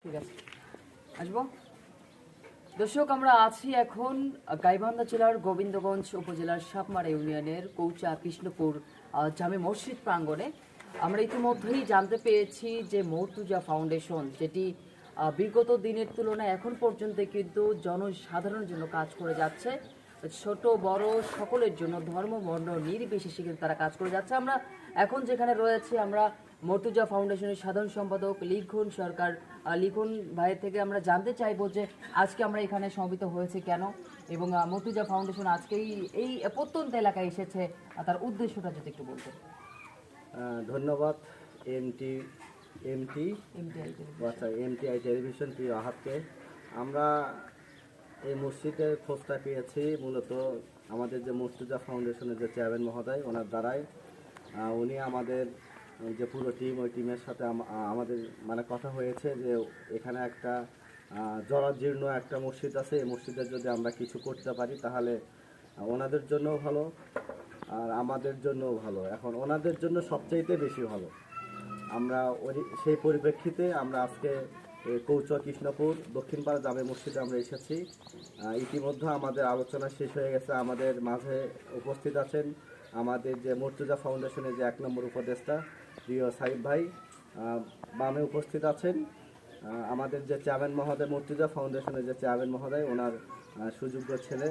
ঠিক আছে, আসবো। দর্শক, আমরা আছি এখন গাইবান্ধা জেলার গোবিন্দগঞ্জ উপজেলার সাপমারা ইউনিয়নের কৌচা কৃষ্ণপুর জামে মসজিদ প্রাঙ্গণে। আমরা ইতিমধ্যেই জানতে পেরেছি যে মর্তুজা ফাউন্ডেশন, যেটি বিগত দিনের তুলনায় এখন পর্যন্ত কিন্তু জনসাধারণের জন্য কাজ করে যাচ্ছে, ছোট বড় সকলের জন্য ধর্ম বর্ণ নির্বিশেষে কিন্তু তারা কাজ করে যাচ্ছে। আমরা এখন যেখানে রয়েছি, আমরা মর্তুজা ফাউন্ডেশনের সাধারণ সম্পাদক লিখন সরকার, লিখন ভাইয়ের থেকে আমরা জানতে চাইবো যে আজকে আমরা এখানে সমবেত হয়েছে কেন, এবং মর্তুজা ফাউন্ডেশন আজকেই এই প্রত্যন্ত এলাকায় এসেছে, তার উদ্দেশ্যটা যদি একটু বলতেন। ধন্যবাদ এমটিআই টেলিভিশন প্রিয় আহাতকে। আমরা এই মসজিদের খোঁজটা পেয়েছি মূলত আমাদের যে মর্তুজা ফাউন্ডেশনের যে চেয়ারম্যান মহোদয়, ওনার দ্বারাই। উনি আমাদের যে পুরো টিম, ওই টিমের সাথে আমাদের মানে কথা হয়েছে যে এখানে একটা জরাজীর্ণ একটা মসজিদ আছে, এই মসজিদের যদি আমরা কিছু করতে পারি তাহলে ওনাদের জন্যও ভালো আর আমাদের জন্যও ভালো। এখন ওনাদের জন্য সবচাইতে বেশি ভালো। আমরা সেই পরিপ্রেক্ষিতে আমরা আজকে কৌচা কৃষ্ণপুর দক্ষিণপাড়া জামে মসজিদে আমরা এসেছি। ইতিমধ্যে আমাদের আলোচনা শেষ হয়ে গেছে। আমাদের মাঝে উপস্থিত আছেন আমাদের যে মর্তুজা ফাউন্ডেশনের যে 1 নম্বর উপদেষ্টা প্রিয় সাইদ ভাই, বামে উপস্থিত আছেন আমাদের যে চেয়ারম্যান মহোদয়, মর্তুজা ফাউন্ডেশনের যে চেয়ারম্যান মহোদয়, ওনার সুযোগ্য ছেলে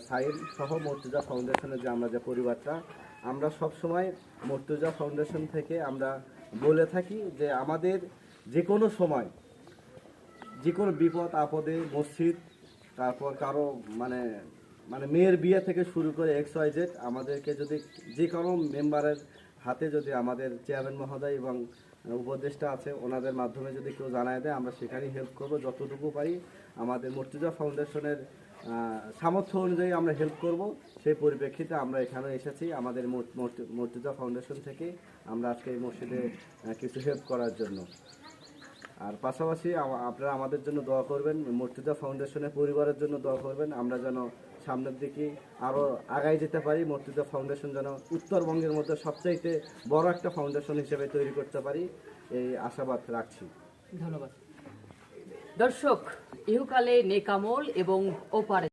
সাইদ সহ মর্তুজা ফাউন্ডেশনের যে আমরা যে পরিবারটা, আমরা সব সময় মর্তুজা ফাউন্ডেশন থেকে আমরা বলে থাকি যে আমাদের যে কোনো সময় যে কোনো বিপদ আপদে মসজিদ, তারপর কারো মানে মানে মেয়ের বিয়ে থেকে শুরু করে XYZ, আমাদেরকে যদি যে কোনো মেম্বারের হাতে যদি আমাদের চেয়ারম্যান মহোদয় এবং উপদেষ্টা আছে ওনাদের মাধ্যমে যদি কেউ জানায় দেয়, আমরা সেখানেই হেল্প করব যতটুকু পারি। আমাদের মর্তুজা ফাউন্ডেশনের সামর্থ্য অনুযায়ী আমরা হেল্প করব। সেই পরিপ্রেক্ষিতে আমরা এখানে এসেছি আমাদের মর্তুজা ফাউন্ডেশন থেকে আমরা আজকে এই মসজিদে কিছু হেল্প করার জন্য। আর পাশাপাশি আপনারা আমাদের জন্য দোয়া করবেন, মর্তুজা ফাউন্ডেশনের পরিবারের জন্য দোয়া করবেন। আমরা যেন সামনের দিকে আরও আগায় যেতে পারি, মর্তুজা ফাউন্ডেশন যেন উত্তরবঙ্গের মধ্যে সবচাইতে বড় একটা ফাউন্ডেশন হিসেবে তৈরি করতে পারি, এই আশাবাদ রাখছি। ধন্যবাদ। দর্শক, ইহকালে নেকামল এবং ওপারে